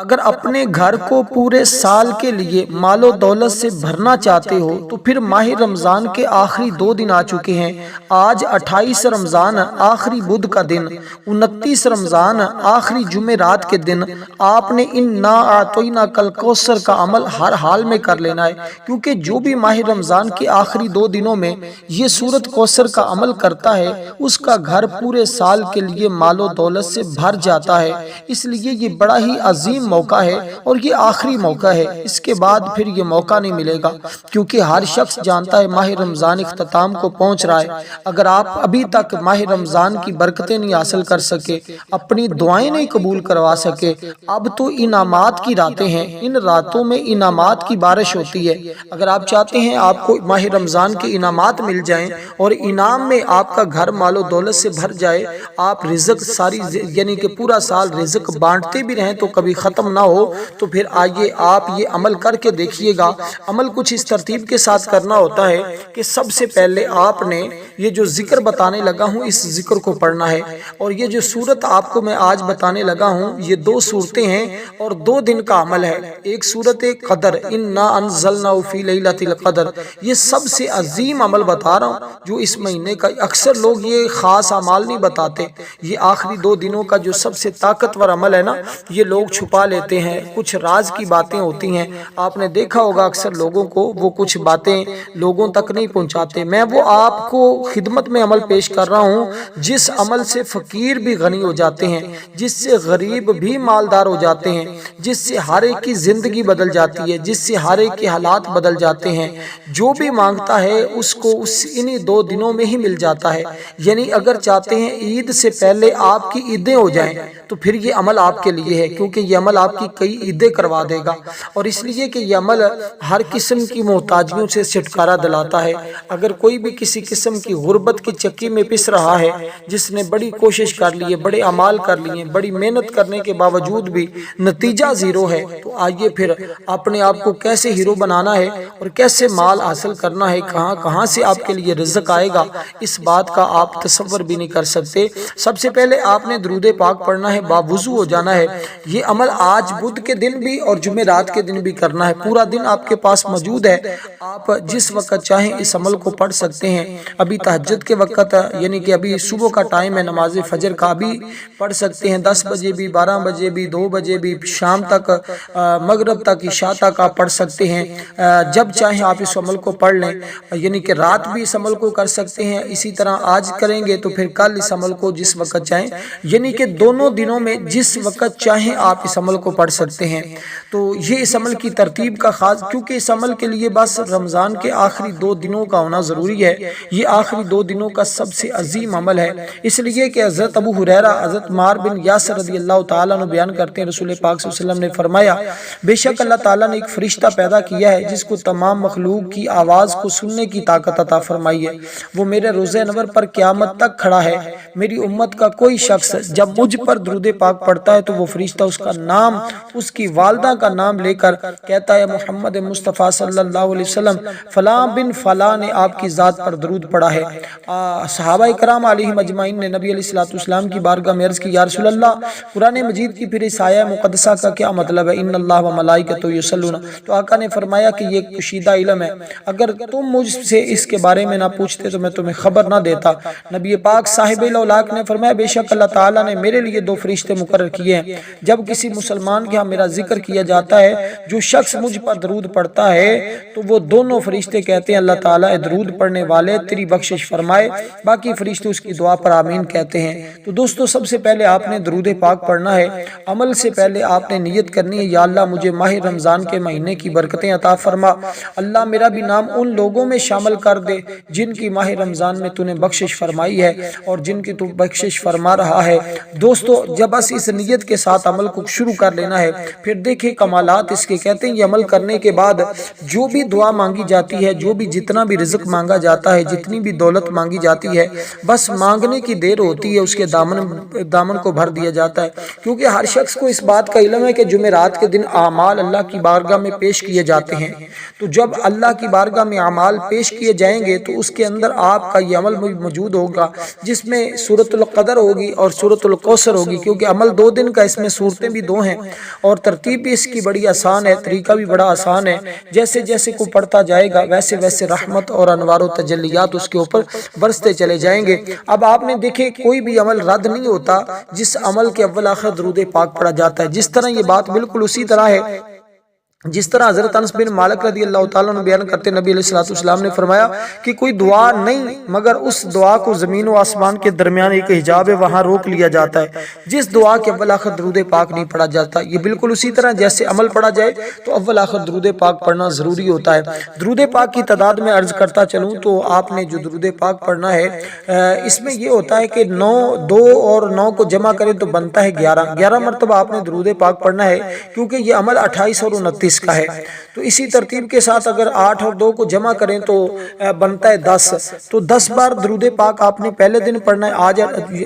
اگر اپنے گھر کو پورے سال کے لیے مال و دولت سے بھرنا چاہتے ہو تو پھر ماہ رمضان کے آخری 2 دن آ چکے ہیں۔ آج 28 رمضان آخری بدھ کا دن، 29 رمضان آخری جمعرات کے دن آپ نے انا اعطیناک الکوثر کا عمل ہر حال میں کر لینا ہے، کیونکہ جو بھی ماہ رمضان کے آخری 2 دنوں میں یہ سورت کوثر کا عمل کرتا ہے اس کا گھر پورے سال کے لیے مال و دولت سے بھر جاتا ہے۔ اس لیے یہ بڑا ہی عظیم موقع ہے اور یہ آخری موقع ہے، اس کے بعد پھر یہ موقع نہیں ملے گا، کیونکہ ہر شخص جانتا ہے ماہ رمضان اختتام کو پہنچ رہا ہے۔ اگر آپ ابھی تک ماہ رمضان کی برکتیں نہیں حاصل کر سکے، اپنی دعائیں نہیں قبول کروا سکے، اب تو انعامات کی راتیں ہیں، ان راتوں میں انعامات کی بارش ہوتی ہے۔ اگر آپ چاہتے ہیں آپ کو ماہ رمضان کے انعامات مل جائیں اور انعام میں آپ کا گھر مال و دولت سے بھر جائے، آپ رزق ساری یعنی کہ پورا سال رزق بانٹتے بھی رہیں تو کبھی ختم نہ ہو، تو پھر آئیے آپ یہ عمل کر کے دیکھیے گا۔ عمل کچھ اس ترتیب کے ساتھ کرنا ہوتا ہے کہ سب سے پہلے آپ نے یہ جو ذکر بتانے لگا ہوں اس ذکر کو پڑھنا ہے، اور یہ جو سورت آپ کو میں آج بتانے لگا ہوں یہ 2 سورتیں ہیں اور 2 دن کا عمل ہے۔ ایک سورت قدر، انا انزلناہ فی لیلۃ القدر، یہ سب سے عظیم عمل بتا رہا ہوں جو اس مہینے کا اکثر لوگ یہ خاص اعمال نہیں بتاتے۔ یہ آخری 2 دنوں کا جو سب سے طاقتور عمل ہے نا، یہ لوگ چھپا لیتے ہیں، کچھ راز کی باتیں ہوتی ہیں۔ آپ نے دیکھا ہوگا اکثر لوگوں کو وہ کچھ باتیں لوگوں تک نہیں پہنچاتے۔ میں وہ آپ کو خدمت میں عمل پیش کر رہا ہوں جس عمل سے فقیر بھی غنی ہو جاتے ہیں، جس سے غریب بھی مالدار ہو جاتے ہیں، جس سے ہر ایک کی زندگی بدل جاتی ہے، جس سے ہر ایک کے حالات بدل جاتے ہیں۔ جو بھی مانگتا ہے اس کو انہی 2 دنوں میں ہی مل جاتا ہے۔ یعنی اگر چاہتے ہیں عید سے پہلے آپ کی عیدیں ہو جائیں تو پھر یہ عمل آپ کے لیے ہے، کیونکہ یہ عمل آپ کی کئی عیدیں کروا دے گا، اور اس لیے کہ یہ عمل ہر قسم کی محتاجیوں سے چھٹکارا دلاتا ہے۔ اگر کوئی بھی کسی قسم کی غربت کی چکی میں پس رہا ہے، جس نے بڑی کوشش کر لی ہے، بڑے اعمال کر لیے، بڑی محنت کرنے کے باوجود بھی نتیجہ زیرو ہے، تو آئیے پھر اپنے آپ کو کیسے ہیرو بنانا ہے اور کیسے مال حاصل کرنا ہے، کہاں کہاں سے آپ کے لیے رزق آئے گا، اس بات کا آپ تصور بھی نہیں کر سکتے۔ سب سے پہلے آپ نے درود پاک پڑھنا ہے، باوضو ہو جانا ہے۔ یہ عمل آج بدھ کے دن بھی اور جمعرات کے دن بھی کرنا ہے، پورا دن آپ کے پاس موجود ہے، آپ جس وقت چاہیں اس عمل کو پڑھ سکتے ہیں۔ ابھی تہجد کے وقت یعنی کہ ابھی صبح کا ٹائم ہے، نماز فجر کا بھی پڑھ سکتے ہیں، 10 بجے بھی، 12 بجے بھی، 2 بجے بھی، شام تک، مغرب تک، عشاء تک آپ پڑھ سکتے ہیں۔ جب چاہیں آپ اس عمل کو پڑھ لیں، یعنی کہ رات بھی اس عمل کو کر سکتے ہیں، اسی طرح آج کریں گے تو پھر کل اس عمل کو جس وقت چاہیں، یعنی کہ دونوں دنوں میں جس وقت چاہیں آپ اس عمل کو پڑھ سکتے ہیں۔ تو یہ اس عمل کی ترتیب کا خاص، کیونکہ اس عمل کے لیے بس رمضان کے آخری 2 دنوں کا ہونا ضروری ہے، یہ آخری 2 دنوں کا سب سے عظیم عمل ہے۔ اس لیے کہ حضرت ابو ہریرہ، حضرت عمار بن یاسر رضی اللہ تعالیٰ عنہ بیان کرتے ہیں، رسول پاک صلی اللہ علیہ وسلم نے فرمایا، بے شک اللہ تعالیٰ نے ایک فرشتہ پیدا کیا ہے جس کو تمام مخلوق کی آواز کو سننے کی طاقت عطا فرمائی ہے، وہ میرے روزہ انور پر قیامت تک کھڑا ہے۔ میری امت کا کوئی شخص جب مجھ پر درود پاک پڑھتا ہے تو وہ فرشتہ اس کا نام، اس کی والدہ کا نام لے کر کہتا ہے، محمد مصطفیٰ صلی اللہ علیہ وسلم فلاں بن فلاں نے آپ کی ذات پر درود پڑھا ہے۔ صحابہ کرام علیہم اجمعین نے نبی علیہ السلام کی بارگاہ میں عرض کی، یا رسول اللہ، قرآن مجید کی پھر اس آیہ مقدسہ کا کیا مطلب ہے، ان اللہ و ملائکتہ یصلون؟ تو آقا نے فرمایا کہ یہ ایک پوشیدہ علم ہے، اگر تم مجھ سے اس کے بارے میں نہ پوچھتے تو میں تمہیں خبر نہ دیتا۔ نبی پاک صاحب الاولاق نے فرمایا، بے شک اللہ تعالیٰ نے میرے لیے 2 فرشتے مقرر کیے ہیں، جب کسی مسلمان کے ہاں میرا ذکر کیا جاتا ہے، جو شخص مجھ پر درود پڑھتا ہے تو وہ دونوں فرشتے کہتے ہیں، اللہ تعالیٰ درود پڑھنے والے تیری بخشش فرمائے، باقی فرشتے اس کی دعا پر آمین کہتے ہیں۔ تو دوستو، سب سے پہلے آپ نے درود پاک پڑھنا ہے۔ عمل سے پہلے آپ نے نیت کرنی ہے، یا اللہ مجھے ماہ رمضان کے مہینے کی برکتیں عطا فرما، اللہ میرا بھی نام ان لوگوں میں شامل کر دے جن کی ماہ رمضان میں تو نے بخشش فرمائی ہے اور جن کی تو بخشش فرما رہا ہے۔ دوستو، جب بس اس نیت کے ساتھ عمل کو شروع کر لینا ہے، پھر دیکھیں کمالات اس کے، کہتے ہیں یہ عمل کرنے کے بعد جو بھی دعا مانگی جاتی ہے، جو بھی جتنا بھی رزق مانگا جاتا ہے، جتنی بھی دولت مانگی جاتی ہے، بس مانگنے کی دیر ہوتی ہے، اس کے دامن کو بھر دیا جاتا ہے، کیونکہ ہر شخص کو اس بات کا علم ہے کہ جمعرات کے دن اعمال اللہ کی بارگاہ میں پیش کیے جاتے ہیں۔ تو جب اللہ کی بارگاہ میں اعمال پیش کیے جائیں گے تو اس کے اندر آپ کا یہ عمل موجود ہوگا، جس میں سورۃ القدر ہوگی اور سورۃ الکوثر ہوگی، کیونکہ عمل 2 دن کا، اس میں صورتیں بھی 2 ہیں۔ ہیں، اور ترتیب بھی اس کی بڑی آسان ہے، طریقہ بھی بڑا آسان ہے۔ جیسے جیسے کو پڑھتا جائے گا ویسے ویسے رحمت اور انوار و تجلیات اس کے اوپر برستے چلے جائیں گے۔ اب آپ نے دیکھے کوئی بھی عمل رد نہیں ہوتا جس عمل کے اول آخر درود پاک پڑھا جاتا ہے۔ جس طرح یہ بات بالکل اسی طرح ہے جس طرح حضرت انس بن مالک رضی اللہ تعالیٰ عنہ بیان کرتے نبی علیہ السلام نے فرمایا کہ کوئی دعا نہیں مگر اس دعا کو زمین و آسمان کے درمیان ایک حجاب ہے، وہاں روک لیا جاتا ہے جس دعا کے اول آخر درود پاک نہیں پڑھا جاتا۔ یہ بالکل اسی طرح جیسے عمل پڑھا جائے تو اول آخر درود پاک پڑھنا ضروری ہوتا ہے۔ درود پاک کی تعداد میں عرض کرتا چلوں تو آپ نے جو درود پاک پڑھنا ہے اس میں یہ ہوتا ہے کہ 2 اور 9 کو جمع کریں تو بنتا ہے 11 مرتبہ آپ نے درود پاک پڑھنا ہے، کیونکہ یہ عمل 28 اور 29 کا ہے۔ تو اسی ترتیب کے ساتھ اگر 8 اور 2 کو جمع کریں تو بنتا ہے 10، تو 10 بار درود پاک آپ نے پہلے دن پڑھنا ہے۔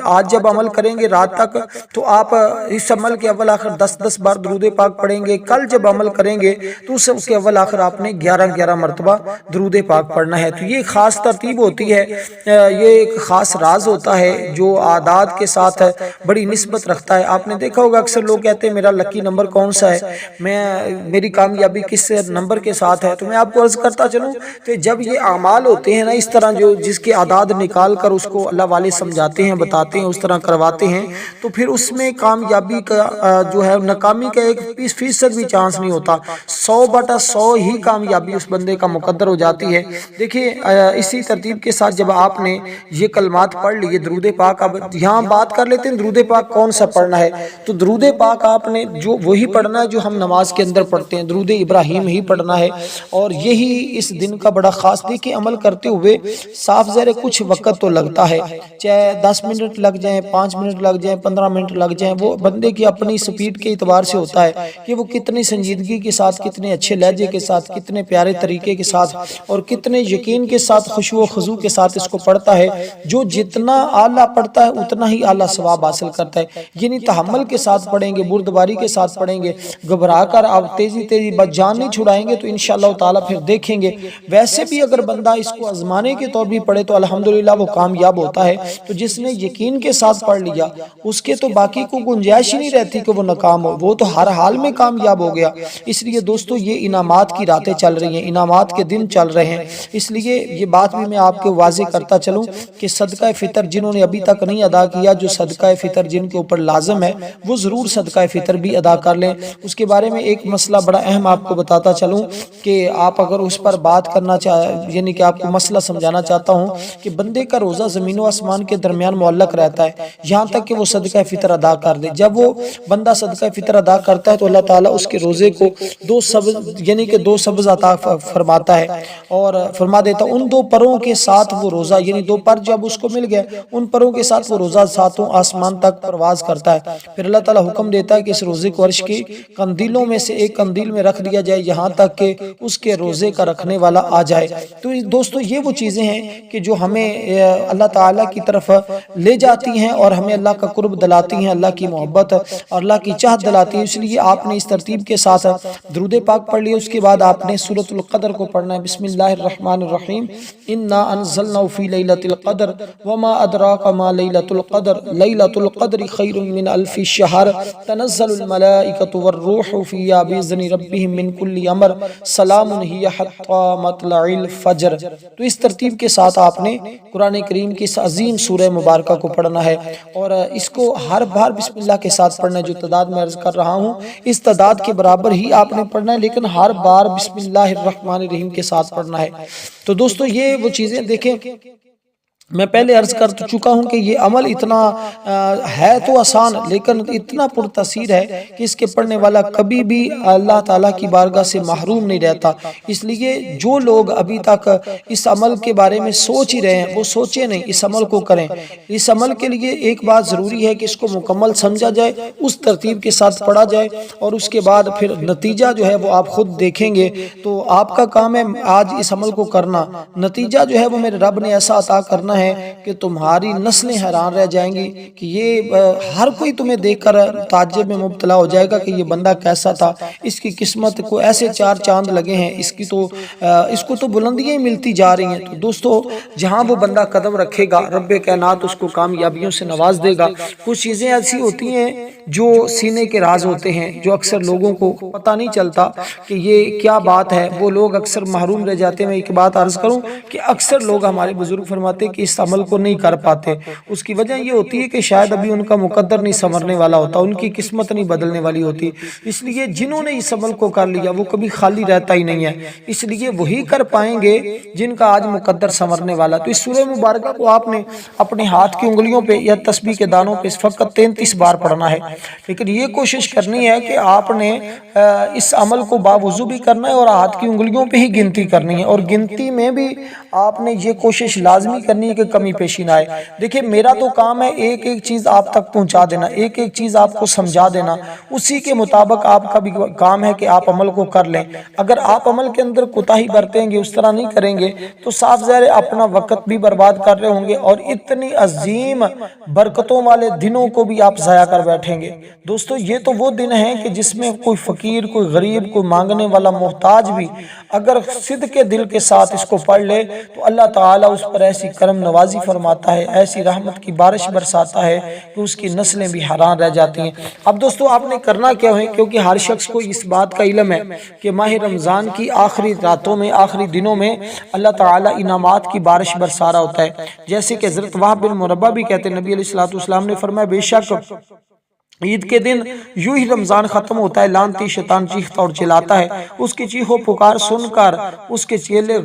آج جب عمل کریں گے رات تک تو آپ اس عمل کے اول آخر 10 بار درود پاک پڑھیں گے۔ کل جب عمل کریں گے تو اس کے اول آخر آپ نے 11 مرتبہ درود پاک پڑھنا ہے۔ تو یہ خاص ترتیب ہوتی ہے، یہ ایک خاص راز ہوتا ہے جو عادات کے ساتھ بڑی نسبت رکھتا ہے۔ آپ نے دیکھا ہوگا اکثر لوگ کہتے ہیں میرا لکی نمبر کون سا ہے، میری کامیابی کس نمبر کے ساتھ ہے۔ تو میں آپ کو عرض کرتا چلوں کہ جب یہ اعمال ہوتے ہیں نا اس طرح جو جس کے اعداد نکال کر اس کو اللہ والے سمجھاتے ہیں، بتاتے ہیں، اس طرح کرواتے ہیں، تو پھر اس میں کامیابی کا جو ہے ناکامی کا 1% بھی چانس نہیں ہوتا، 100/100 ہی کامیابی اس بندے کا مقدر ہو جاتی ہے۔ دیکھیں اسی ترتیب کے ساتھ جب آپ نے یہ کلمات پڑھ لیے درود پاک، اب یہاں بات کر لیتے ہیں درود پاک کون سا پڑھنا ہے۔ تو درود پاک آپ نے جو وہی پڑھنا ہے جو ہم نماز کے اندر پڑھتے ہیں، درود ابراہیم ہی پڑھنا ہے، اور یہی اس دن کا بڑا خاص دیکھیں عمل کرتے ہوئے صاف ظاہر کچھ وقت تو لگتا ہے، چاہے 10 منٹ لگ جائیں، 5 منٹ لگ جائیں، 15 منٹ لگ جائیں، وہ بندے کی اپنی سپیڈ کے اعتبار سے ہوتا ہے کہ وہ کتنی سنجیدگی کے ساتھ، کتنے اچھے لہجے کے ساتھ، کتنے پیارے طریقے کے ساتھ اور کتنے یقین کے ساتھ، خشوع و خضوع کے ساتھ اس کو پڑھتا ہے۔ جو جتنا اعلیٰ پڑھتا ہے اتنا ہی اعلیٰ ثواب حاصل کرتا ہے، یعنی تحمل کے ساتھ پڑھیں گے، بردباری کے ساتھ پڑھیں گے، گھبرا کر آپ تیزی بس جان نہیں چھڑائیں گے تو انشاءاللہ تعالیٰ پھر دیکھیں گے۔ ویسے بھی اگر بندہ اس کو آزمانے کے طور بھی پڑھے تو الحمدللہ وہ کامیاب ہوتا ہے۔ تو جس نے یقین کے ساتھ پڑھ لیا اس کے تو باقی کو گنجائش ہی نہیں رہتی کہ وہ ناکام ہو، وہ تو ہر حال میں کامیاب ہو گیا۔ اس لیے دوستو یہ انعامات کی راتیں چل رہی ہیں، انعامات کے دن چل رہے ہیں، اس لیے یہ بات بھی میں آپ کو واضح کرتا چلوں کہ صدقہ فطر جنہوں نے ابھی تک نہیں ادا کیا، جو صدقہ فطر جن کے اوپر لازم ہے وہ ضرور صدقہ فطر بھی ادا کر لیں۔ اس کے بارے میں ایک مسئلہ بڑا اہم آپ کو بتاتا چلوں کہ آپ اگر اس پر بات کرنا یعنی کہ آپ کو مسئلہ سمجھانا چاہتا ہوں کہ بندے کا روزہ زمین و آسمان کے درمیان معلق رہتا ہے یہاں تک کہ وہ صدقہ فطر ادا کر دے۔ جب وہ بندہ صدقہ فطر ادا کرتا ہے تو اللہ تعالیٰ اس کے روزے کو 2 سبز عطا فرماتا ہے اور فرما دیتا ان 2 پروں کے ساتھ وہ روزہ، یعنی 2 پر جب اس کو مل گیا ان پروں کے ساتھ وہ روزہ 7 آسمان تک پرواز کرتا ہے۔ پھر اللہ تعالیٰ حکم دیتا ہے کہ اس روزے کو عرش کی قندیلوں میں سے ایک قندیل میں رکھ دیا جائے یہاں تک کہ اس کے روزے کا رکھنے والا آ جائے۔ تو دوستو یہ وہ چیزیں ہیں کہ جو ہمیں اللہ تعالیٰ کی طرف لے جاتی ہیں اور ہمیں اللہ کا قرب دلاتی ہیں، اللہ کی محبت اور اللہ کی چاہت دلاتی ہیں۔ اس لیے آپ نے اس ترتیب کے ساتھ درود پاک پڑھ لیا، اس کے بعد آپ نے سورۃ القدر کو پڑھنا ہے۔ بسم اللہ الرحمن الرحیم، انا انزلناه فی لیلۃ القدر وما ادراک ما لیلۃ القدر لیلۃ القدر خیر من الف شہر تنزل الملائکۃ والروح فیہا بإذن ربہم من کل امر سلام ہی حتی مطلع الفجر۔ تو اس ترتیب کے ساتھ آپ نے قرآن کریم کی اس عظیم سورہ مبارکہ کو پڑھنا ہے اور اس کو ہر بار بسم اللہ کے ساتھ پڑھنا ہے۔ جو تعداد میں عرض کر رہا ہوں اس تعداد کے برابر ہی آپ نے پڑھنا ہے، لیکن ہر بار بسم اللہ الرحمن الرحیم کے ساتھ پڑھنا ہے۔ تو دوستو یہ وہ چیزیں دیکھیں، میں پہلے عرض کر چکا ہوں کہ یہ عمل اتنا ہے تو آسان لیکن اتنا پرتاثیر ہے کہ اس کے پڑھنے والا کبھی بھی اللہ تعالیٰ کی بارگاہ سے محروم نہیں رہتا۔ اس لیے جو لوگ ابھی تک اس عمل کے بارے میں سوچ ہی رہے ہیں وہ سوچیں نہیں، اس عمل کو کریں۔ اس عمل کے لیے ایک بات ضروری ہے کہ اس کو مکمل سمجھا جائے، اس ترتیب کے ساتھ پڑھا جائے اور اس کے بعد پھر نتیجہ جو ہے وہ آپ خود دیکھیں گے۔ تو آپ کا کام ہے آج اس عمل کو کرنا، نتیجہ جو ہے وہ میرے رب نے ایسا عطا کرنا ہے ہے کہ تمہاری نسلیں حیران رہ جائیں گی کہ یہ ہر کوئی تمہیں دیکھ کر تعجب میں مبتلا ہو جائے گا کہ یہ بندہ کیسا تھا، اس کی قسمت کو ایسے چار چاند لگے ہیں، اس کو تو بلندیاں ہی ملتی جا رہی ہیں۔ تو دوستو جہاں وہ بندہ قدم رکھے گا رب کائنات اس کو کامیابیوں سے نواز دے گا۔ کچھ چیزیں ایسی ہوتی ہیں جو سینے کے راز ہوتے ہیں، جو اکثر لوگوں کو پتہ نہیں چلتا کہ یہ کیا بات ہے، وہ لوگ اکثر محروم رہ جاتے ہیں۔ میں ایک بات عرض کروں کہ اکثر لوگ ہمارے بزرگ فرماتے ہیں کہ اس عمل کو نہیں کر پاتے، اس کی وجہ یہ ہوتی ہے کہ شاید ابھی ان کا مقدر نہیں سنورنے والا ہوتا، ان کی قسمت نہیں بدلنے والی ہوتی۔ اس لیے جنہوں نے اس عمل کو کر لیا وہ کبھی خالی رہتا ہی نہیں ہے، اس لیے وہی کر پائیں گے جن کا آج مقدر سنورنے والا۔ تو اس سورہ مبارکہ کو آپ نے اپنے ہاتھ کی انگلیوں پہ یا تسبیح کے دانوں پہ فقط 33 بار پڑھنا ہے، لیکن یہ کوشش کرنی ہے کہ آپ نے اس عمل کو باوضو بھی کرنا ہے اور ہاتھ کی انگلیوں پہ ہی گنتی کرنی ہے، اور گنتی میں بھی آپ نے یہ کوشش لازمی کرنی ہے کہ کمی پیشی نہ آئے۔ دیکھیں میرا تو کام ہے ایک ایک چیز آپ تک پہنچا دینا، ایک ایک چیز آپ کو سمجھا دینا، اسی کے مطابق آپ کا بھی کام ہے کہ آپ عمل کو کر لیں۔ اگر آپ عمل کے اندر کوتاہی برتیں گے، اس طرح نہیں کریں گے تو صاف ظاہر اپنا وقت بھی برباد کر رہے ہوں گے اور اتنی عظیم برکتوں والے دنوں کو بھی آپ ضائع کر بیٹھیں گے۔ دوستو یہ تو وہ دن ہیں کہ جس میں کوئی فقیر، کوئی غریب، کوئی مانگنے والا محتاج بھی اگر صدق دل کے ساتھ اس کو پڑھ لے تو اللہ تعالیٰ اس پر ایسی کرم نوازی فرماتا ہے، ایسی رحمت کی بارش برساتا ہے کہ اس کی نسلیں بھی حیران رہ جاتی ہیں۔ اب دوستو آپ نے کرنا کیا ہے، کیونکہ ہر شخص کو اس بات کا علم ہے کہ ماہ رمضان کی آخری راتوں میں، آخری دنوں میں اللہ تعالیٰ انعامات کی بارش برسا رہا ہوتا ہے۔ جیسے کہ حضرت وہب بن مربہ بھی کہتے ہیں، نبی علیہ السلام نے فرمایا بے شک عید کے دن یوں ہی رمضان ختم ہوتا ہے، لعنتی شیطان چیختا اور چلاتا ہے، اس کی چیخ و پکار سن کر اس کے چیلے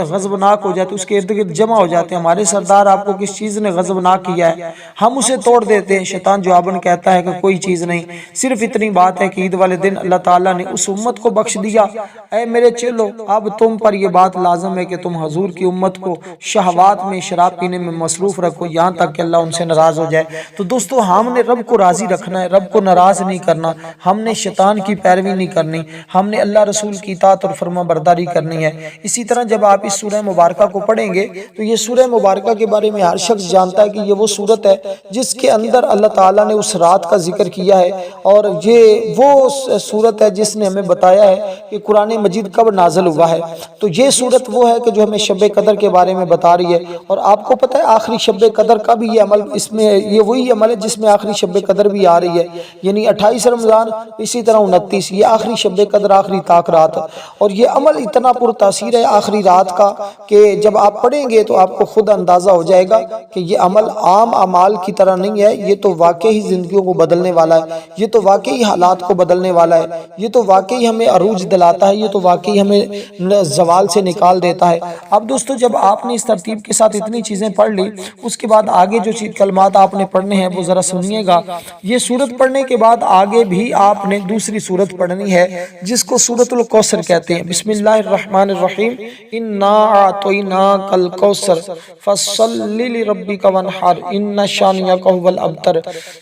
غضبناک ہو جاتے، اس کے ارد گرد جمع ہو جاتے ہیں، ہمارے سردار آپ کو کس چیز نے غضبناک کیا ہے، ہم اسے توڑ دیتے ہیں۔ شیطان جواباً کہتا ہے کہ کوئی چیز نہیں، صرف اتنی بات ہے کہ عید والے دن اللہ تعالیٰ نے اس امت کو بخش دیا۔ اے میرے چیلو، اب تم پر یہ بات لازم ہے کہ تم حضور کی امت کو شہوات میں، شراب پینے میں مصروف رکھو یہاں تک کہ اللہ ان سے ناراض ہو جائے۔ تو دوستو ہم نے رب کو راضی رکھنا ہے، رب کو ناراض نہیں کرنا، ہم نے شیطان کی پیروی نہیں کرنی، ہم نے اللہ رسول کی اطاعت اور فرما برداری کرنی ہے۔ اسی طرح جب آپ اس سورہ مبارکہ کو پڑھیں گے تو یہ سورہ مبارکہ کے بارے میں ہر شخص جانتا ہے کہ یہ وہ سورت ہے جس کے اندر اللہ تعالیٰ نے اس رات کا ذکر کیا ہے، اور یہ وہ سورت ہے جس نے ہمیں بتایا ہے کہ قرآن مجید کب نازل ہوا ہے۔ تو یہ سورت وہ ہے کہ جو ہمیں شب قدر کے بارے میں بتا رہی ہے، اور آپ کو پتہ ہے آخری شب قدر کا بھی یہ عمل، اس میں یہ وہی عمل ہے جس میں آخری شب قدر بھی آ رہی ہے، یعنی 28 رمضان، اسی طرح 29 یہ آخری شب قدر، آخری طاق رات، اور یہ عمل اتنا پر تاثیر ہے آخری رات کا کہ جب آپ پڑھیں گے تو آپ کو خود اندازہ ہو جائے گا کہ یہ عمل عام اعمال کی طرح نہیں ہے، یہ تو واقعی زندگیوں کو بدلنے والا ہے، یہ تو واقعی حالات کو بدلنے والا ہے، یہ تو واقعی ہمیں عروج دلاتا ہے، یہ تو واقعی ہمیں زوال سے نکال دیتا ہے۔ اب دوستو جب آپ نے اس ترتیب کے ساتھ اتنی چیزیں پڑھ لی، اس کے بعد آگے جو کلمات آپ نے پڑھنے ہیں وہ ذرا سنیے گا۔ یہ سورت پڑھنے کے بعد آگے بھی آپ نے دوسری سورت پڑھنی ہے جس کو سورت الکوثر کہتے ہیں۔ بسم اللہ الرحمن الرحیم، انا اعطیناک الکوثر فصلی لربک وانحر ان شانئک ھو الابتر۔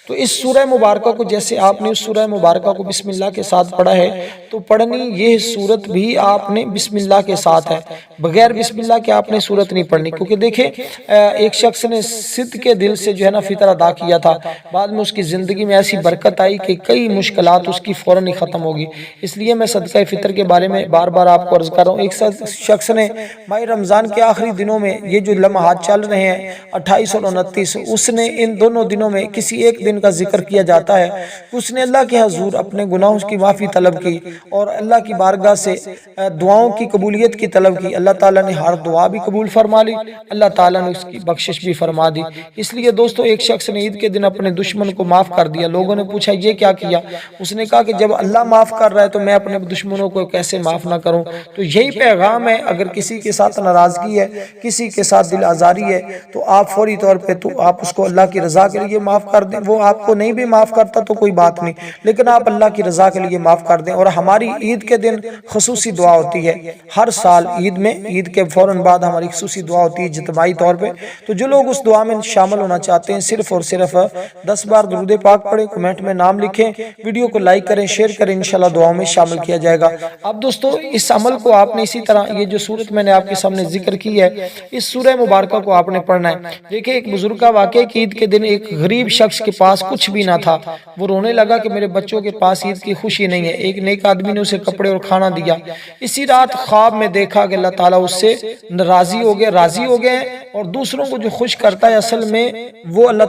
تو اس سورہ مبارکہ کو جیسے آپ نے اس سورہ مبارکہ کو بسم اللہ کے ساتھ پڑھا ہے تو پڑھنی یہ سورت بھی آپ نے بسم اللہ کے ساتھ ہے، بغیر بسم اللہ کے آپ نے سورت نہیں پڑھنی، کیونکہ دیکھیں ایک شخص نے صدق کے دل سے جو ہے نا فطر ادا کیا تھا، بعد میں اس کی زندگی میں ایسی برکت آئی کہ کئی مشکلات اس کی فوراً ہی ختم ہوگی۔ اس لیے میں صدقہ فطر کے بارے میں بار بار آپ کو عرض کر رہا ہوں۔ ایک شخص نے ماہ رمضان کے آخری دنوں میں یہ جو لمحات چل رہے ہیں 28 اور 29، اس نے ان دونوں دنوں میں کسی ایک دن کا ذکر کیا جاتا ہے، اس نے اللہ کے حضور اپنے گناہوں کی معافی طلب کی اور اللہ کی بارگاہ سے دعاؤں کی قبولیت کی طلب کی۔ اللہ تعالیٰ نے ہر دعا بھی قبول فرما لی، اللہ تعالیٰ نے اس کی بخشش بھی فرما دی۔ اس لیے دوستو ایک شخص نے عید کے دن اپنے دشمن کو معاف کر دیا۔ لوگوں نے پوچھا یہ کیا کیا؟ اس نے کہا کہ جب اللہ معاف کر رہا ہے تو میں اپنے دشمنوں کو کیسے معاف نہ کروں؟ تو یہی پیغام ہے، اگر کسی کے ساتھ ناراضگی ہے، کسی کے ساتھ دل آزاری ہے تو آپ فوری طور پہ تو آپ اس کو اللہ کی رضا کے لیے معاف کر دیں۔ وہ آپ کو نہیں بھی معاف کرتا تو کوئی بات نہیں، لیکن آپ اللہ کی رضا کے لیے معاف کر دیں۔ اور ہماری عید کے دن خصوصی دعا ہوتی ہے، ہر سال عید میں، عید کے فوراً بعد ہماری خصوصی دعا ہوتی ہے اجتماعی طور پہ۔ تو جو لوگ اس دعا میں شامل ہونا چاہتے ہیں صرف اور صرف 10 بار درود پاک پڑھیں، کمنٹ میں نام لکھیں، ویڈیو کو لائک کریں، شیئر کریں، انشاءاللہ دعاؤں میں شامل کیا جائے گا۔ اب دوستو اس عمل کو آپ نے اسی طرح یہ جو صورت میں نے آپ کے سامنے ذکر کی ہے اس سورہ مبارکہ کو آپ نے پڑھنا ہے۔ دیکھیں ایک بزرگ کا واقعہ کہ عید کے دن ایک غریب شخص کے پاس کچھ بھی نہ تھا، وہ رونے لگا کہ میرے بچوں کے پاس عید کی خوشی نہیں ہے۔ ایک نیک آدمی نے اسے کپڑے اور کھانا دیا۔ اسی رات خواب میں دیکھا کہ اللہ تعالیٰ اس سے راضی ہو گئے اور دوسروں کو جو خوش کرتا ہے اصل میں وہ اللہ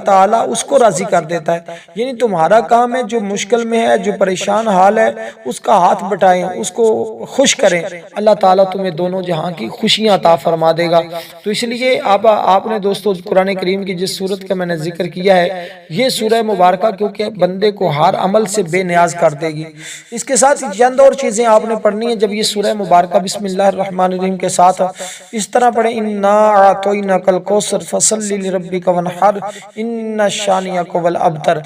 تعالیٰ اس کو راضی کر دیتا ہے۔ یعنی تمہارا کام ہے جو مشکل میں ہے، جو پریشان حال ہے، اس کا ہاتھ بٹائیں، اس کو خوش کریں، اللہ تعالیٰ تمہیں دونوں جہاں کی خوشیاں عطا فرما دے گا۔ تو اس لیے آپ نے دوستو قرآن کریم کی جس سورت کا میں نے ذکر کیا ہے یہ سورہ مبارکہ کیونکہ بندے کو ہر عمل سے بے نیاز کر دے گی۔ اس کے ساتھ چند اور چیزیں آپ نے پڑھنی ہیں جب یہ سورہ مبارکہ بسم اللہ الرحمن الرحیم کے ساتھ اس طرح پڑھیں، اِنَّا أَعْطَيْنَاكَ الْكَوْثَرَ فَصَلِّ لِرَبِّكَ وَانْحَرْ إِنَّ شَانِئَكَ هُوَ الْأَبْتَرُ۔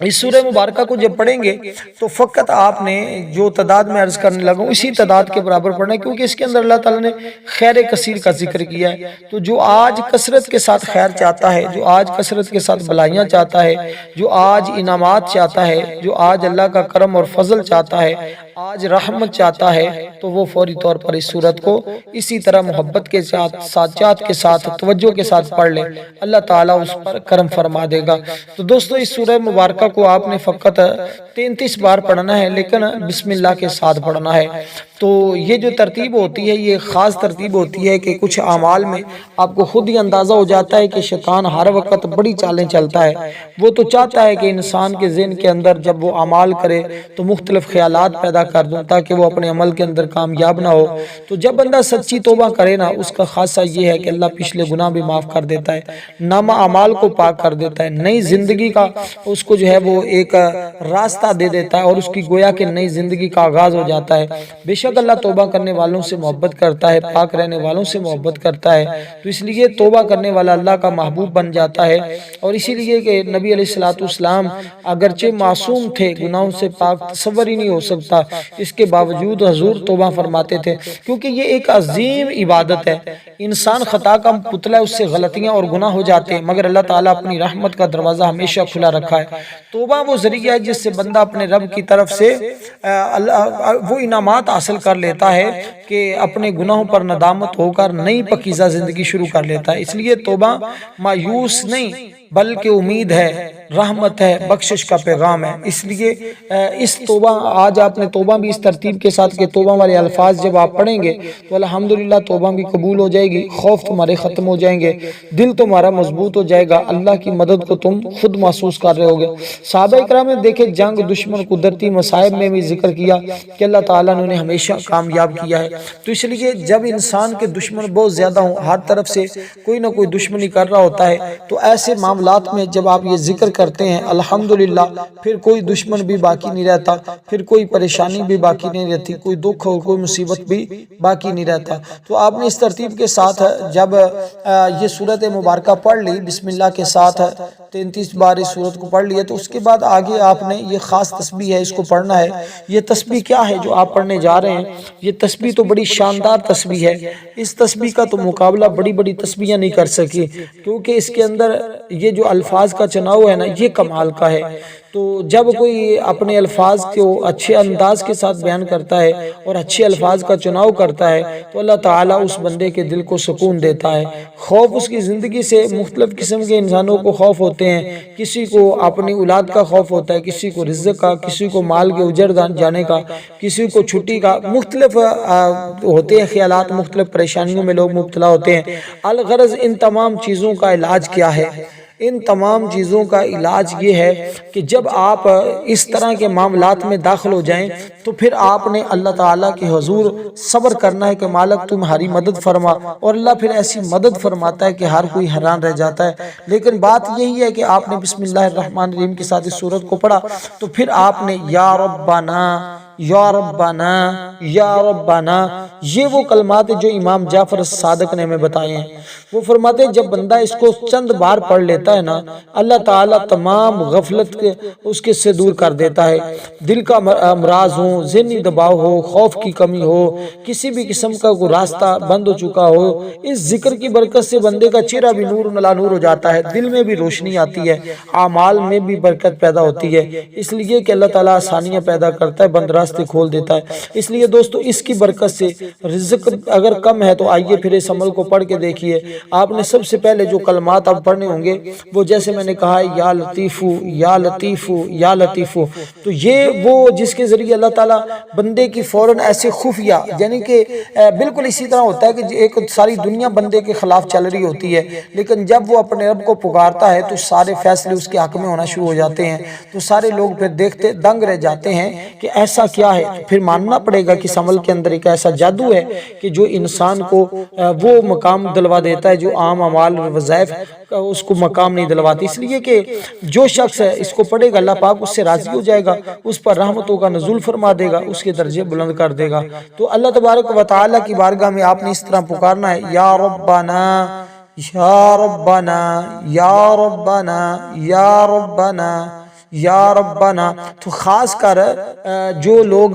اس سورہ مبارکہ کو جب پڑھیں گے تو فقط آپ نے جو تعداد میں عرض کرنے لگا اسی تعداد کے برابر پڑھنا ہے، کیونکہ اس کے اندر اللہ تعالیٰ نے خیر کثیر کا ذکر کیا ہے۔ تو جو آج کثرت کے ساتھ خیر چاہتا ہے، جو آج کثرت کے ساتھ بلائیاں چاہتا ہے، جو آج انعامات چاہتا ہے، جو آج اللہ کا کرم اور فضل چاہتا ہے، آج رحمت چاہتا ہے، تو وہ فوری طور پر اس سورت کو اسی طرح محبت کے ساتھ، ساتچات کے ساتھ، توجہ کے ساتھ پڑھ لے، اللہ تعالیٰ اس پر کرم فرما دے گا۔ تو دوستو اس سورہ مبارکہ کو آپ نے فقط 33 بار پڑھنا ہے، لیکن بسم اللہ کے ساتھ پڑھنا ہے۔ تو یہ جو ترتیب ہوتی ہے یہ خاص ترتیب ہوتی ہے کہ کچھ اعمال میں آپ کو خود ہی اندازہ ہو جاتا ہے کہ شیطان ہر وقت بڑی چالیں چلتا ہے۔ وہ تو چاہتا ہے کہ انسان کے ذہن کے اندر جب وہ اعمال کرے تو مختلف خیالات پیدا کر دوں تاکہ وہ اپنے عمل کے اندر کامیاب نہ ہو۔ تو جب بندہ سچی توبہ کرے نا اس کا خاصہ یہ ہے کہ اللہ پچھلے گناہ بھی معاف کر دیتا ہے، نامہ اعمال کو پاک کر دیتا ہے، نئی زندگی کا اس کو جو ہے وہ ایک راستہ دے دیتا ہے اور اس کی گویا کہ نئی زندگی کا آغاز ہو جاتا ہے۔ بے شک اللہ توبہ کرنے والوں سے محبت کرتا ہے، پاک رہنے والوں سے محبت کرتا ہے، تو اس لیے توبہ کرنے والا اللہ کا محبوب بن جاتا ہے۔ اور اسی لیے کہ نبی علیہ السلام اگرچہ معصوم تھے، گناہوں سے پاک تصور ہی نہیں ہو سکتا، اس کے باوجود حضور توبہ فرماتے تھے، کیونکہ یہ ایک عظیم عبادت ہے۔ انسان خطا کا پتلا ہے، اس سے غلطیاں اور گناہ ہو جاتے ہیں، مگر اللہ تعالیٰ اپنی رحمت کا دروازہ ہمیشہ کھلا رکھا ہے۔ توبہ وہ ذریعہ ہے جس سے بندہ اپنے رب کی طرف سے وہ انعامات حاصل کر لیتا ہے کہ اپنے گناہوں پر ندامت ہو کر نئی پاکیزہ زندگی شروع کر لیتا ہے۔ اس لیے توبہ مایوس نہیں بلکہ امید ہے، رحمت ہے، بخشش کا پیغام ہے۔ اس لیے اس توبہ آج آپ نے توبہ بھی اس ترتیب کے ساتھ کہ توبہ والے الفاظ جب آپ پڑھیں گے تو الحمدللہ توبہ بھی قبول ہو جائے گی، خوف تمہارے ختم ہو جائیں گے، دل تمہارا مضبوط ہو جائے گا، اللہ کی مدد کو تم خود محسوس کر رہے ہوگے۔ صحابہ اکرام نے دیکھے جنگ، دشمن، قدرتی مصائب میں بھی ذکر کیا کہ اللہ تعالیٰ نے انہیں ہمیشہ کامیاب کیا ہے۔ تو اس لیے جب انسان کے دشمن بہت زیادہ ہوں، ہر طرف سے کوئی نہ کوئی دشمنی کر رہا ہوتا ہے، تو ایسے معاملات میں جب آپ یہ ذکر کرتے ہیں الحمدللہ پھر کوئی دشمن بھی باقی نہیں رہتا، پھر کوئی پریشانی بھی باقی نہیں رہتی، کوئی دکھ اور کوئی مصیبت بھی باقی نہیں رہتا۔ تو آپ نے اس ترتیب کے ساتھ جب یہ سورت مبارکہ پڑھ لی بسم اللہ کے ساتھ 33 بار اس سورت کو پڑھ لیا، تو اس کے بعد آگے آپ نے یہ خاص تسبیح ہے اس کو پڑھنا ہے۔ یہ تسبیح کیا ہے جو آپ پڑھنے جا رہے ہیں؟ یہ تسبیح تو بڑی شاندار تسبیح ہے، اس تسبیح کا تو مقابلہ بڑی بڑی تسبیحیں نہیں کر سکی، کیونکہ اس کے اندر یہ جو الفاظ کا چناؤ ہے نا یہ کمال کا ہے۔ تو جب کوئی اپنے الفاظ کو اچھے انداز کے ساتھ بیان کرتا ہے اور اچھے الفاظ کا چناؤ کرتا ہے تو اللہ تعالیٰ اس بندے کے دل کو سکون دیتا ہے۔ خوف اس کی زندگی سے مختلف قسم کے انسانوں کو خوف ہوتے ہیں، کسی کو اپنی اولاد کا خوف ہوتا ہے، کسی کو رزق کا، کسی کو مال کے اجڑ جانے کا، کسی کو چھٹی کا، مختلف ہوتے ہیں خیالات، مختلف پریشانیوں میں لوگ مبتلا ہوتے ہیں۔ الغرض ان تمام چیزوں کا علاج کیا ہے؟ ان تمام چیزوں کا علاج یہ ہے کہ جب آپ اس طرح کے معاملات میں داخل ہو جائیں تو پھر آپ نے اللہ تعالیٰ کے حضور صبر کرنا ہے کہ مالک تمہاری مدد فرما، اور اللہ پھر ایسی مدد فرماتا ہے کہ ہر کوئی حیران رہ جاتا ہے۔ لیکن بات یہی ہے کہ آپ نے بسم اللہ الرحمن الرحیم کے ساتھ اس سورت کو پڑھا تو پھر آپ نے یا ربنا یا ربنا یا ربنا، یہ وہ کلمات جو امام جعفر صادق نے ہمیں بتائے ہیں۔ وہ فرماتے ہیں جب بندہ اس کو چند بار پڑھ لیتا ہے نا، اللہ تعالیٰ تمام غفلت کے اس کے سے دور کر دیتا ہے۔ دل کا امراض ہو، ذہنی دباؤ ہو، خوف کی کمی ہو، کسی بھی قسم کا کوئی راستہ بند ہو چکا ہو، اس ذکر کی برکت سے بندے کا چہرہ بھی نور نلا نور ہو جاتا ہے، دل میں بھی روشنی آتی ہے، اعمال میں بھی برکت پیدا ہوتی ہے۔ اس لیے کہ اللہ تعالیٰ آسانیاں پیدا کرتا ہے، بند راستے کھول دیتا ہے۔ اس لیے دوستو اس کی برکت سے رزق اگر کم ہے تو آئیے پھر اس عمل کو پڑھ کے دیکھیے۔ آپ نے سب سے پہلے جو کلمات آپ پڑھنے ہوں گے وہ جیسے میں نے کہا ہے یا لطیفو یا لطیفو یا لطیفو، تو یہ وہ جس کے ذریعے اللہ تعالیٰ بندے کی فوراً ایسے خفیہ، یعنی کہ بالکل اسی طرح ہوتا ہے کہ ایک ساری دنیا بندے کے خلاف چل رہی ہوتی ہے، لیکن جب وہ اپنے رب کو پکارتا ہے تو سارے فیصلے اس کے حق میں ہونا شروع ہو جاتے ہیں، تو سارے لوگ پھر دیکھتے دنگ رہ جاتے ہیں کہ ایسا کیا ہے۔ پھر ماننا پڑے گا کہ اس عمل کے اندر ایک ایسا جادو ہے کہ جو انسان کو وہ مقام دلوا دیتا ہے جو عام اعمال اور وظائف اس کو مقام نہیں دلواتی۔ اس لیے کہ جو شخص ہے اس کو پڑھے گا اللہ پاک اس سے راضی ہو جائے گا، اس پر رحمتوں کا نزول فرما دے گا، اس کے درجے بلند کر دے گا۔ تو اللہ تبارک و تعالیٰ کی بارگاہ میں آپ نے اس طرح پکارنا ہے یا ربنا یا ربنا یا ربنا یا ربنا یا ربنا۔ تو خاص کر جو لوگ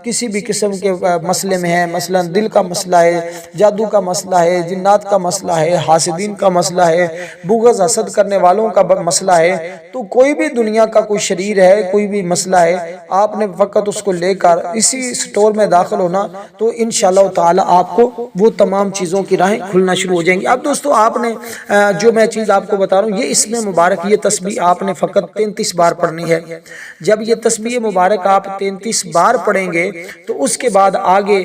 کسی بھی قسم کے مسئلے میں ہیں، مثلا دل کا مسئلہ ہے، جادو کا مسئلہ ہے، جنات کا مسئلہ ہے، حاسدین کا مسئلہ ہے، بغض حسد کرنے والوں کا مسئلہ ہے، تو کوئی بھی دنیا کا کوئی شریر ہے، کوئی بھی مسئلہ ہے، آپ نے فقط اس کو لے کر اسی سٹور میں داخل ہونا تو انشاءاللہ تعالی آپ کو وہ تمام چیزوں کی راہیں کھلنا شروع ہو جائیں گی۔ اب دوستو آپ نے جو میں چیز آپ کو بتا رہا ہوں، یہ اس میں مبارک یہ تسبیح آپ نے فقط 33 بار پڑھنی ہے۔ جب یہ تسبیح مبارک آپ 33 بار پڑھیں گے تو اس کے بعد آگے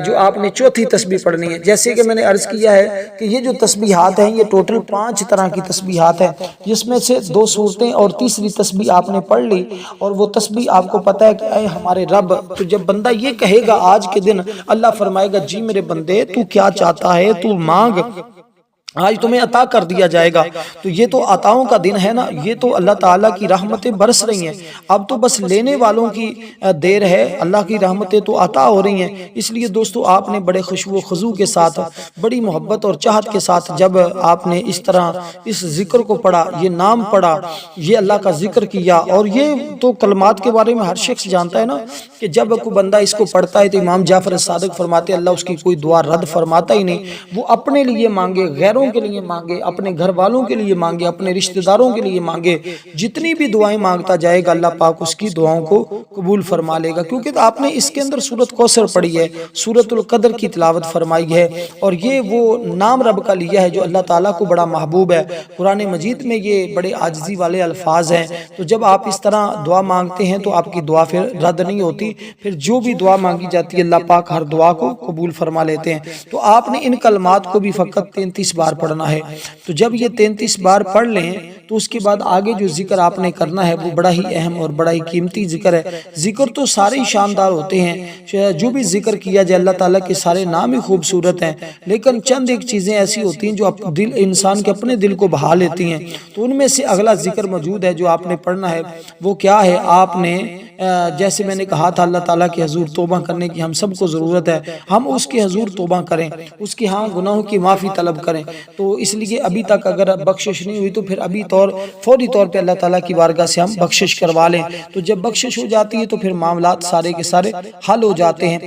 جو آپ نے چوتھی تسبیح پڑھنی ہے۔ جیسے کہ میں نے عرض کیا ہے کہ یہ جو تسبیحات ہیں یہ ٹوٹل 5 طرح کی تسبیحات ہیں، جس میں سے 2 سورتیں اور تیسری تسبیح آپ نے پڑھ لی، اور وہ تسبیح آپ کو پتہ ہے کہ اے ہمارے رب، تو جب بندہ یہ کہے گا آج کے دن، اللہ فرمائے گا جی میرے بندے تو کیا چاہتا ہے تو مانگ، آج تمہیں عطا کر دیا جائے گا۔ تو یہ تو عطاؤں کا دن ہے نا، یہ تو اللہ تعالیٰ کی رحمتیں برس رہی ہیں، اب تو بس لینے والوں کی دیر ہے، اللہ کی رحمتیں تو عطا ہو رہی ہیں۔ اس لیے دوستو آپ نے بڑے خشوع و خضوع کے ساتھ، بڑی محبت اور چاہت کے ساتھ جب آپ نے اس طرح اس ذکر کو پڑھا، یہ نام پڑھا، یہ اللہ کا ذکر کیا، اور یہ تو کلمات کے بارے میں ہر شخص جانتا ہے نا کہ جب کوئی بندہ اس کو پڑھتا ہے تو امام جعفر صادق فرماتے ہیں اللہ اس کی کوئی دعا رد فرماتا ہی نہیں۔ وہ اپنے لیے مانگے، غیروں کے لیے مانگے، اپنے گھر والوں کے لیے مانگے، اپنے رشتہ داروں کے لیے مانگے، جتنی بھی دعائیں مانگتا جائے گا اللہ پاک اس کی دعاؤں کو قبول فرما لے گا، کیونکہ آپ نے اس کے اندر سورۃ کوثر پڑھی ہے، سورۃ القدر کی تلاوت فرمائی ہے، اور یہ وہ نام رب کا لیا ہے جو اللہ تعالیٰ کو بڑا محبوب ہے۔ قرآن مجید میں یہ بڑے عاجزی والے الفاظ ہیں، تو جب آپ اس طرح دعا مانگتے ہیں تو آپ کی دعا پھر رد نہیں ہوتی، پھر جو بھی دعا مانگی جاتی ہے اللہ پاک ہر دعا کو قبول فرما لیتے ہیں۔ تو آپ نے ان کلمات کو بھی فقط 33 بار پڑھنا ہے۔ تو جب یہ 33 بار پڑھ لیں تو اس کے بعد آگے جو ذکر آپ نے کرنا ہے وہ بڑا ہی اہم اور بڑا ہی قیمتی ذکر ہے۔ ذکر تو سارے شاندار ہوتے ہیں، جو بھی ذکر کیا جائے اللہ تعالیٰ کے سارے نام ہی خوبصورت ہیں، لیکن چند ایک چیزیں ایسی ہوتی ہیں جو دل انسان کے اپنے دل کو بہا لیتی ہیں، تو ان میں سے اگلا ذکر موجود ہے جو آپ نے پڑھنا ہے۔ وہ کیا ہے؟ آپ نے جیسے میں نے کہا تھا اللہ تعالیٰ کے حضور توبہ کرنے کی ہم سب کو ضرورت ہے، ہم اس کے حضور توبہ کریں، اس کے ہاں گناہوں کی معافی طلب کریں۔ تو اس لیے ابھی تک اگر بخشش نہیں ہوئی تو پھر فوری طور پہ اللہ تعالیٰ کی بارگاہ سے ہم بخشش کروا لیں، تو جب بخشش ہو جاتی ہے تو پھر معاملات سارے کے سارے حل ہو جاتے ہیں۔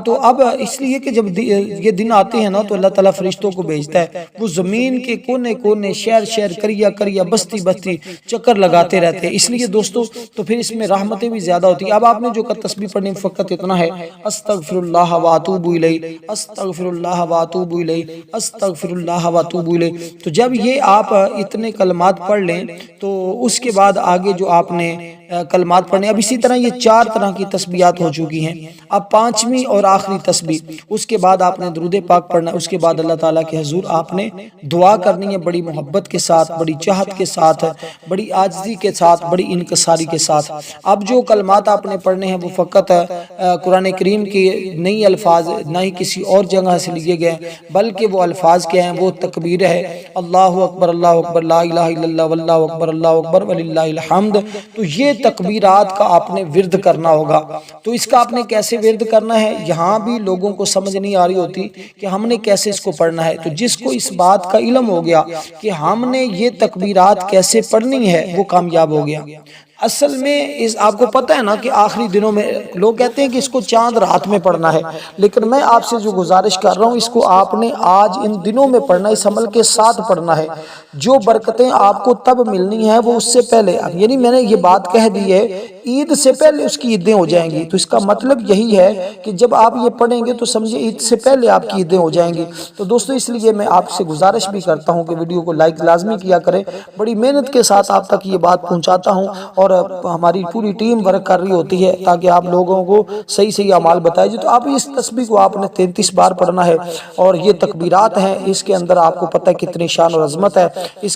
تو اب اس لیے کہ جب یہ دن آتے ہیں نا تو اللہ تعالیٰ فرشتوں کو بھیجتا ہے، وہ زمین کے کونے کونے، شہر شہر، کریا کریا، بستی بستی چکر لگاتے رہتے ہیں۔ اس لیے دوستو تو پھر اس میں رحمتیں بھی زیادہ ہوتی ہیں۔ اب آپ نے جو تسبیح پڑھنی فقط اتنا ہے، استغفر اللہ واتوب الیہ، استغفر اللہ واتوب الیہ، استغفر اللہ واتوب الیہ۔ تو جب یہ آپ اتنے کلمات پڑھ لیں تو اس کے بعد آگے جو آپ نے کلمات پڑھنے، اب اسی طرح یہ 4 طرح کی تسبیحات ہو چکی ہیں، اب 5ویں اور آخری تسبیح، اس کے بعد آپ نے درود پاک پڑھنا، اس کے بعد اللہ تعالیٰ کے حضور آپ نے دعا کرنی ہے، بڑی محبت کے ساتھ، بڑی چاہت کے ساتھ، بڑی عاجزی کے ساتھ، بڑی انکساری کے ساتھ۔ اب جو کلمات آپ نے پڑھنے ہیں وہ فقط قرآن کریم کے نئی الفاظ، نہ ہی کسی اور جگہ سے لیے گئے، بلکہ وہ الفاظ کیا ہیں؟ وہ تکبیر ہے، اللہ اکبر لا الہ الا اللہ واللہ اکبر اللہ اکبر وللہ الحمد۔ تو یہ تکبیرات کا آپ نے ورد کرنا ہوگا۔ تو اس کا آپ نے کیسے ورد کرنا ہے، یہاں بھی لوگوں کو سمجھ نہیں آ رہی ہوتی کہ ہم نے کیسے اس کو پڑھنا ہے۔ تو جس کو اس بات کا علم ہو گیا کہ ہم نے یہ تکبیرات کیسے پڑھنی ہے، وہ کامیاب ہو گیا۔ اصل میں آپ کو پتہ ہے نا کہ آخری دنوں میں لوگ کہتے ہیں کہ اس کو چاند رات میں پڑھنا ہے، لیکن میں آپ سے جو گزارش کر رہا ہوں اس کو آپ نے آج ان دنوں میں پڑھنا ہے، اس عمل کے ساتھ پڑھنا ہے۔ جو برکتیں آپ کو تب ملنی ہیں وہ اس سے پہلے، یعنی میں نے یہ بات کہہ دی ہے عید سے پہلے اس کی عیدیں ہو جائیں گی۔ تو اس کا مطلب یہی ہے کہ جب آپ یہ پڑھیں گے تو سمجھے عید سے پہلے آپ کی عیدیں ہو جائیں گی۔ تو دوستو اس لیے میں آپ سے گزارش بھی کرتا ہوں کہ ویڈیو کو لائک لازمی کیا کریں، بڑی محنت کے ساتھ آپ تک یہ بات پہنچاتا ہوں اور ہماری پوری ٹیم ورک کر رہی ہوتی ہے تاکہ آپ لوگوں کو صحیح اعمال بتائے جائے۔ تو آپ اس تسبیح کو آپ نے 33 بار پڑھنا ہے، اور یہ تکبیرات ہیں، اس کے اندر آپ کو پتہ ہے کتنی شان اور عظمت ہے۔